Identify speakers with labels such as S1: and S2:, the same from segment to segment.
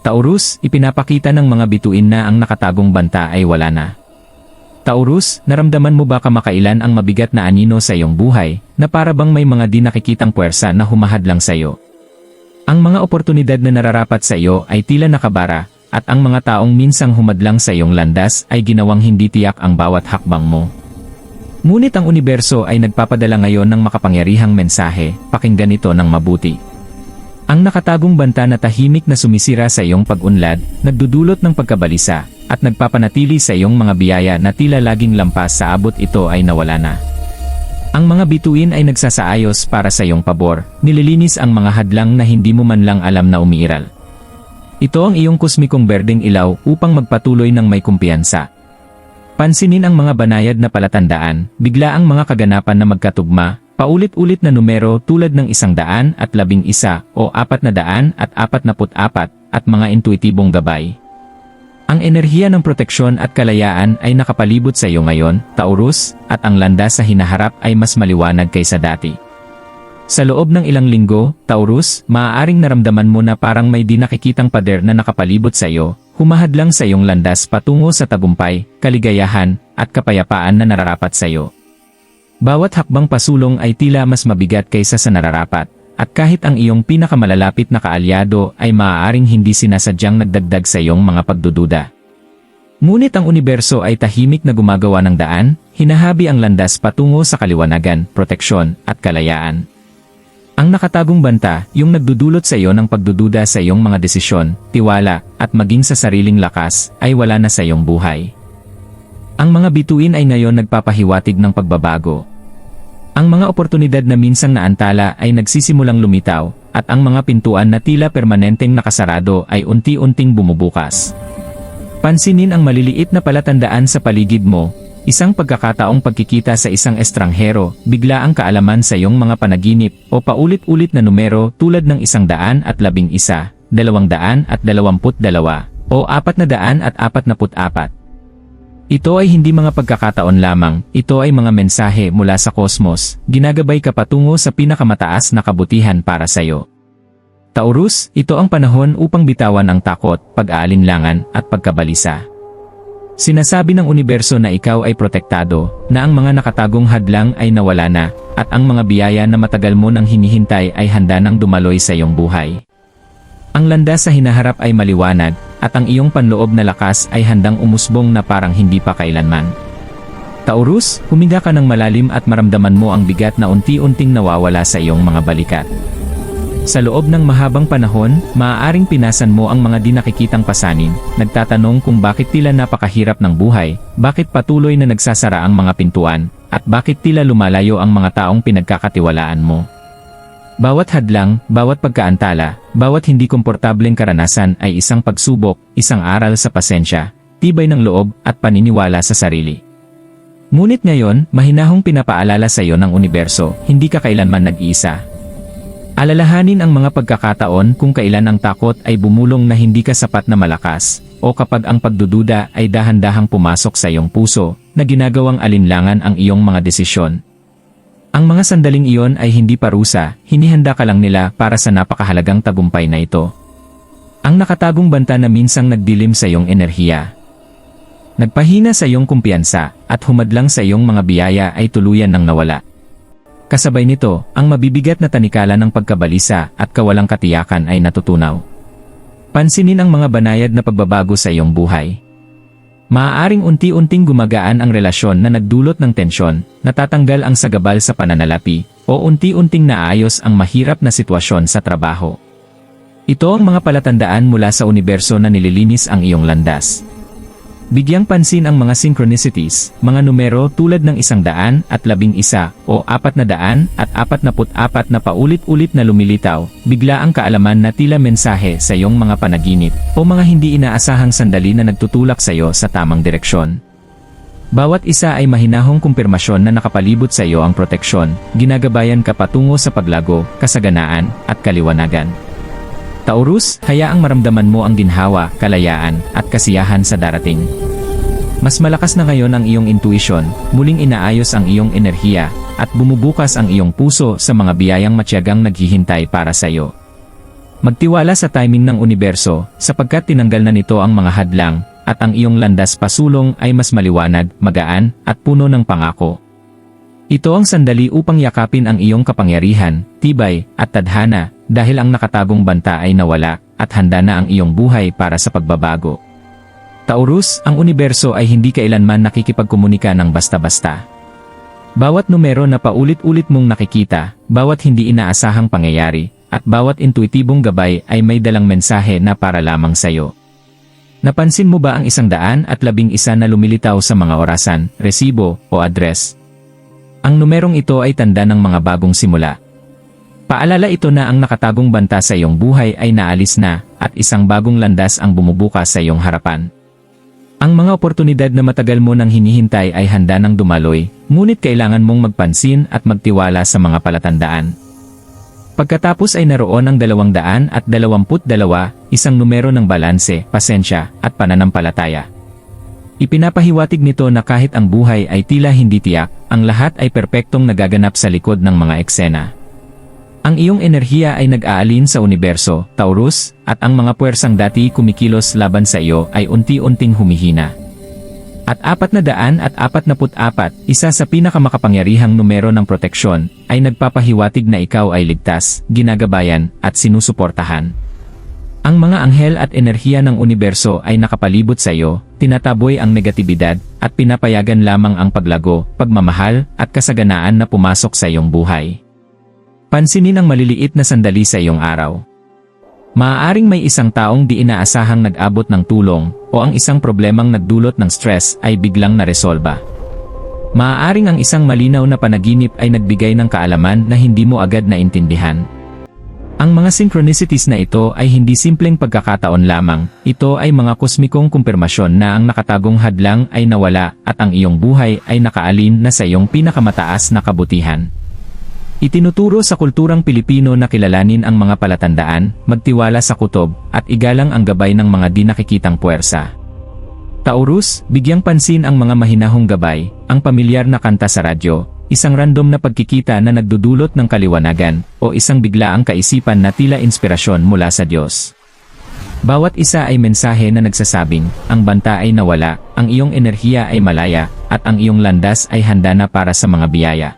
S1: Taurus, ipinapakita ng mga bituin na ang nakatagong banta ay wala na. Taurus, naramdaman mo ba kamakailan ang mabigat na anino sa iyong buhay, na para bang may mga di nakikitang puwersa na humahadlang sa iyo? Ang mga oportunidad na nararapat sa iyo ay tila nakabara, at ang mga taong minsang humadlang sa iyong landas ay ginawang hindi tiyak ang bawat hakbang mo. Ngunit ang universo ay nagpapadala ngayon ng makapangyarihang mensahe, pakinggan ito ng mabuti. Ang nakatagong banta na tahimik na sumisira sa iyong pag-unlad, nagdudulot ng pagkabalisa, at nagpapanatili sa iyong mga biyaya na tila laging lampas sa abot ito ay nawala na. Ang mga bituin ay nagsasaayos para sa iyong pabor, nililinis ang mga hadlang na hindi mo man lang alam na umiiral. Ito ang iyong kosmikong berdeng ilaw upang magpatuloy ng may kumpiyansa. Pansinin ang mga banayad na palatandaan, bigla ang mga kaganapan na magkatugma, paulit-ulit na numero tulad ng 111 o 444 at mga intuitibong gabay. Ang enerhiya ng proteksyon at kalayaan ay nakapalibot sa iyo ngayon, Taurus, at ang landas sa hinaharap ay mas maliwanag kaysa dati. Sa loob ng ilang linggo, Taurus, maaaring naramdaman mo na parang may di nakikitang pader na nakapalibot sa iyo, humahadlang sa iyong landas patungo sa tagumpay, kaligayahan, at kapayapaan na nararapat sa iyo. Bawat hakbang pasulong ay tila mas mabigat kaysa sa nararapat, at kahit ang iyong pinakamalalapit na kaalyado ay maaaring hindi sinasadyang nagdagdag sa iyong mga pagdududa. Ngunit ang universo ay tahimik na gumagawa ng daan, hinahabi ang landas patungo sa kaliwanagan, proteksyon, at kalayaan. Ang nakatagong banta, yung nagdudulot sa iyo ng pagdududa sa iyong mga desisyon, tiwala, at maging sa sariling lakas, ay wala na sa iyong buhay. Ang mga bituin ay ngayon nagpapahiwatig ng pagbabago. Ang mga oportunidad na minsang naantala ay nagsisimulang lumitaw, at ang mga pintuan na tila permanenteng nakasarado ay unti-unting bumubukas. Pansinin ang maliliit na palatandaan sa paligid mo, isang pagkakataong pagkikita sa isang estranghero, bigla ang kaalaman sa iyong mga panaginip, o paulit-ulit na numero tulad ng 111, 222, o 444. Ito ay hindi mga pagkakataon lamang, ito ay mga mensahe mula sa kosmos, ginagabay ka patungo sa pinakamataas na kabutihan para sa iyo. Taurus, ito ang panahon upang bitawan ang takot, pag-aalinlangan, at pagkabalisa. Sinasabi ng universo na ikaw ay protektado, na ang mga nakatagong hadlang ay nawala na, at ang mga biyaya na matagal mo nang hinihintay ay handa nang dumaloy sa iyong buhay. Ang landas sa hinaharap ay maliwanag, at ang iyong panloob na lakas ay handang umusbong na parang hindi pa kailanman. Taurus, huminga ka ng malalim at maramdaman mo ang bigat na unti-unting nawawala sa iyong mga balikat. Sa loob ng mahabang panahon, maaaring pinasan mo ang mga di nakikitang pasanin, nagtatanong kung bakit tila napakahirap ng buhay, bakit patuloy na nagsasara ang mga pintuan, at bakit tila lumalayo ang mga taong pinagkakatiwalaan mo. Bawat hadlang, bawat pagkaantala, bawat hindi komportableng karanasan ay isang pagsubok, isang aral sa pasensya, tibay ng loob, at paniniwala sa sarili. Ngunit ngayon, mahinahong pinapaalala sa iyo ng universo, hindi ka kailanman nag-iisa. Alalahanin ang mga pagkakataon kung kailan ang takot ay bumulong na hindi ka sapat na malakas, o kapag ang pagdududa ay dahan-dahang pumasok sa iyong puso, na ginagawang alinlangan ang iyong mga desisyon. Ang mga sandaling iyon ay hindi parusa, hinihanda ka lang nila para sa napakahalagang tagumpay na ito. Ang nakatagong banta na minsang nagdilim sa iyong enerhiya, nagpahina sa iyong kumpiyansa, at humadlang sa iyong mga biyaya ay tuluyan ng nawala. Kasabay nito, ang mabibigat na tanikala ng pagkabalisa at kawalang katiyakan ay natutunaw. Pansinin ang mga banayad na pagbabago sa iyong buhay. Maaaring unti-unting gumagaan ang relasyon na nagdulot ng tensyon, natatanggal ang sagabal sa pananalapi, o unti-unting naayos ang mahirap na sitwasyon sa trabaho. Ito ang mga palatandaan mula sa universo na nililinis ang iyong landas. Bigyang pansin ang mga synchronicities, mga numero tulad ng 111 o 444 na paulit-ulit na lumilitaw, bigla ang kaalaman na tila mensahe sa iyong mga panaginip, o mga hindi inaasahang sandali na nagtutulak sa iyo sa tamang direksyon. Bawat isa ay mahinahong kumpirmasyon na nakapalibot sa iyo ang proteksyon, ginagabayan ka patungo sa paglago, kasaganaan, at kaliwanagan. Taurus, hayaang maramdaman mo ang ginhawa, kalayaan, at kasiyahan sa darating. Mas malakas na ngayon ang iyong intuition, muling inaayos ang iyong enerhiya, at bumubukas ang iyong puso sa mga biyayang matyagang naghihintay para sa iyo. Magtiwala sa timing ng universo, sapagkat tinanggal na nito ang mga hadlang, at ang iyong landas pasulong ay mas maliwanag, magaan, at puno ng pangako. Ito ang sandali upang yakapin ang iyong kapangyarihan, tibay, at tadhana, dahil ang nakatagong banta ay nawala, at handa na ang iyong buhay para sa pagbabago. Taurus, ang universo ay hindi kailanman nakikipagkomunika ng basta-basta. Bawat numero na paulit-ulit mong nakikita, bawat hindi inaasahang pangyayari, at bawat intuitibong gabay ay may dalang mensahe na para lamang sa'yo. Napansin mo ba ang 111 na lumilitaw sa mga orasan, resibo, o address? Ang numerong ito ay tanda ng mga bagong simula. Paalala ito na ang nakatagong banta sa iyong buhay ay naalis na, at isang bagong landas ang bumubukas sa iyong harapan. Ang mga oportunidad na matagal mo nang hinihintay ay handa nang dumaloy, ngunit kailangan mong magpansin at magtiwala sa mga palatandaan. Pagkatapos ay naroon ang 222, isang numero ng balanse, pasensya, at pananampalataya. Ipinapahiwatig nito na kahit ang buhay ay tila hindi tiyak, ang lahat ay perpektong nagaganap sa likod ng mga eksena. Ang iyong enerhiya ay nag-aalin sa universo, Taurus, at ang mga puwersang dati kumikilos laban sa iyo ay unti-unting humihina. At 444, isa sa pinakamakapangyarihang numero ng proteksyon, ay nagpapahiwatig na ikaw ay ligtas, ginagabayan, at sinusuportahan. Ang mga anghel at enerhiya ng universo ay nakapalibot sa iyo, tinataboy ang negatibidad, at pinapayagan lamang ang paglago, pagmamahal, at kasaganaan na pumasok sa iyong buhay. Pansinin ang maliliit na sandali sa iyong araw. Maaaring may isang taong di inaasahang nag-abot ng tulong, o ang isang problemang nagdulot ng stress ay biglang naresolba. Maaaring ang isang malinaw na panaginip ay nagbigay ng kaalaman na hindi mo agad naintindihan. Ang mga synchronicities na ito ay hindi simpleng pagkakataon lamang, ito ay mga kosmikong kumpirmasyon na ang nakatagong hadlang ay nawala at ang iyong buhay ay nakaalin na sa iyong pinakamataas na kabutihan. Itinuturo sa kulturang Pilipino na kilalanin ang mga palatandaan, magtiwala sa kutob, at igalang ang gabay ng mga di nakikitang puwersa. Taurus, bigyang pansin ang mga mahinahong gabay, ang pamilyar na kanta sa radyo, isang random na pagkikita na nagdudulot ng kaliwanagan, o isang biglaang kaisipan na tila inspirasyon mula sa Diyos. Bawat isa ay mensahe na nagsasabing, ang banta ay nawala, ang iyong enerhiya ay malaya, at ang iyong landas ay handa na para sa mga biyaya.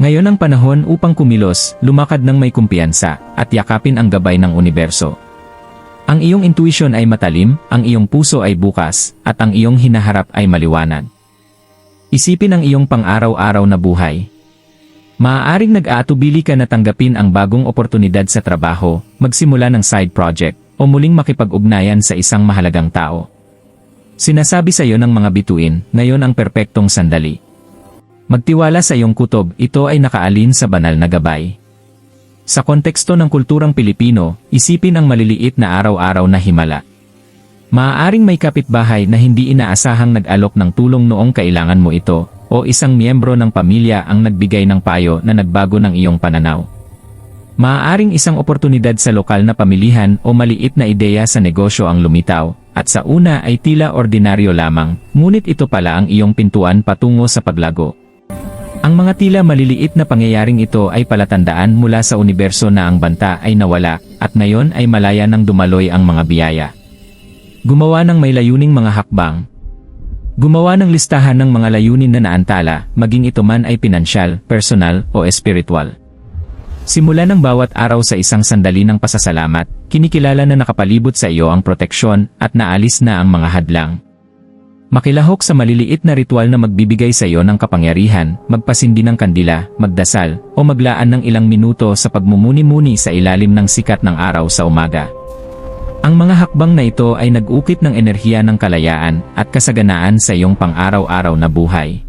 S1: Ngayon ang panahon upang kumilos, lumakad ng may kumpiyansa, at yakapin ang gabay ng universo. Ang iyong intuition ay matalim, ang iyong puso ay bukas, at ang iyong hinaharap ay maliwanag. Isipin ang iyong pang-araw-araw na buhay. Maaaring nag-aatubili ka na tanggapin ang bagong oportunidad sa trabaho, magsimula ng side project, o muling makipag-ugnayan sa isang mahalagang tao. Sinasabi sa iyo ng mga bituin, ngayon ang perpektong sandali. Magtiwala sa iyong kutob, ito ay nakaalin sa banal na gabay. Sa konteksto ng kulturang Pilipino, isipin ang maliliit na araw-araw na himala. Maaaring may kapitbahay na hindi inaasahang nag-alok ng tulong noong kailangan mo ito, o isang miyembro ng pamilya ang nagbigay ng payo na nagbago ng iyong pananaw. Maaaring isang oportunidad sa lokal na pamilihan o maliit na ideya sa negosyo ang lumitaw, at sa una ay tila ordinaryo lamang, ngunit ito pala ang iyong pintuan patungo sa paglago. Ang mga tila maliliit na pangyayaring ito ay palatandaan mula sa universo na ang banta ay nawala, at ngayon ay malaya nang dumaloy ang mga biyaya. Gumawa ng may layuning mga hakbang. Gumawa ng listahan ng mga layunin na naantala, maging ito man ay pinansyal, personal, o espiritual. Simula ng bawat araw sa isang sandali ng pasasalamat, kinikilala na nakapalibot sa iyo ang proteksyon, at naalis na ang mga hadlang. Makilahok sa maliliit na ritual na magbibigay sa iyo ng kapangyarihan, magpasindi ng kandila, magdasal, o maglaan ng ilang minuto sa pagmumuni-muni sa ilalim ng sikat ng araw sa umaga. Ang mga hakbang na ito ay nag-ukit ng enerhiya ng kalayaan at kasaganaan sa iyong pang-araw-araw na buhay.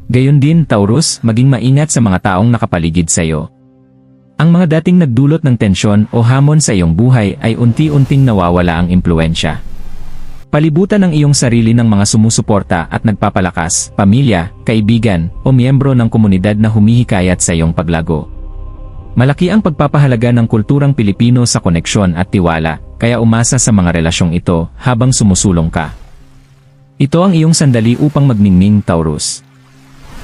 S1: Gayon din, Taurus, maging maingat sa mga taong nakapaligid sa iyo. Ang mga dating nagdulot ng tensyon o hamon sa iyong buhay ay unti-unting nawawala ang impluensya. Palibutan ang iyong sarili ng mga sumusuporta at nagpapalakas, pamilya, kaibigan, o miyembro ng komunidad na humihikayat sa iyong paglago. Malaki ang pagpapahalaga ng kulturang Pilipino sa koneksyon at tiwala, kaya umasa sa mga relasyong ito habang sumusulong ka. Ito ang iyong sandali upang magningning, Taurus.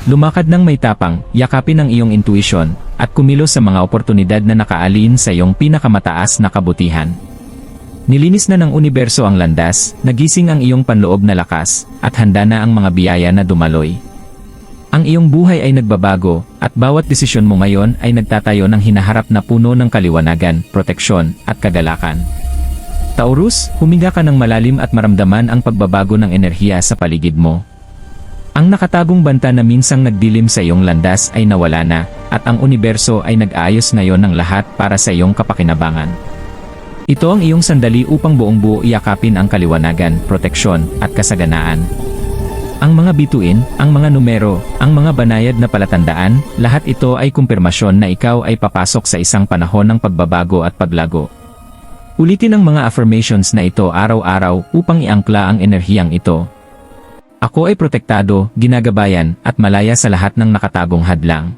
S1: Lumakad ng may tapang, yakapin ang iyong intuition, at kumilos sa mga oportunidad na nakaalin sa iyong pinakamataas na kabutihan. Nilinis na ng universo ang landas, nagising ang iyong panloob na lakas, at handa na ang mga biyaya na dumaloy. Ang iyong buhay ay nagbabago, at bawat desisyon mo ngayon ay nagtatayo ng hinaharap na puno ng kaliwanagan, proteksyon, at kagalakan. Taurus, huminga ka ng malalim at maramdaman ang pagbabago ng enerhiya sa paligid mo. Ang nakatagong banta na minsang nagdilim sa iyong landas ay nawala na, at ang universo ay nag-aayos ngayon ng lahat para sa iyong kapakinabangan. Ito ang iyong sandali upang buong buo iyakapin ang kaliwanagan, proteksyon, at kasaganaan. Ang mga bituin, ang mga numero, ang mga banayad na palatandaan, lahat ito ay kumpirmasyon na ikaw ay papasok sa isang panahon ng pagbabago at paglago. Ulitin ang mga affirmations na ito araw-araw upang iangkla ang enerhiyang ito. Ako ay protektado, ginagabayan, at malaya sa lahat ng nakatagong hadlang.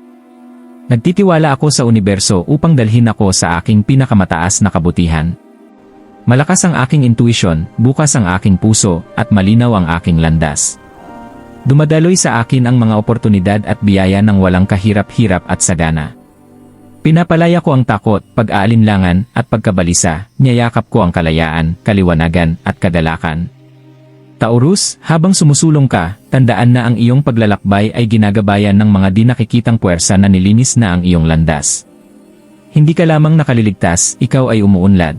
S1: Nagtitiwala ako sa universo upang dalhin ako sa aking pinakamataas na kabutihan. Malakas ang aking intuition, bukas ang aking puso, at malinaw ang aking landas. Dumadaloy sa akin ang mga oportunidad at biyaya ng walang kahirap-hirap at sagana. Pinapalaya ko ang takot, pag-aalinlangan, at pagkabalisa, niyayakap ko ang kalayaan, kaliwanagan, at kagalakan. Taurus, habang sumusulong ka, tandaan na ang iyong paglalakbay ay ginagabayan ng mga di nakikitang puwersa na nilinis na ang iyong landas. Hindi ka lamang nakaliligtas, ikaw ay umuunlad.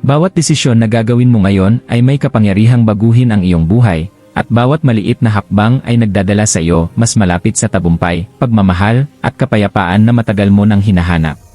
S1: Bawat desisyon na gagawin mo ngayon ay may kapangyarihang baguhin ang iyong buhay, at bawat maliit na hakbang ay nagdadala sa iyo mas malapit sa tagumpay, pagmamahal, at kapayapaan na matagal mo nang hinahanap.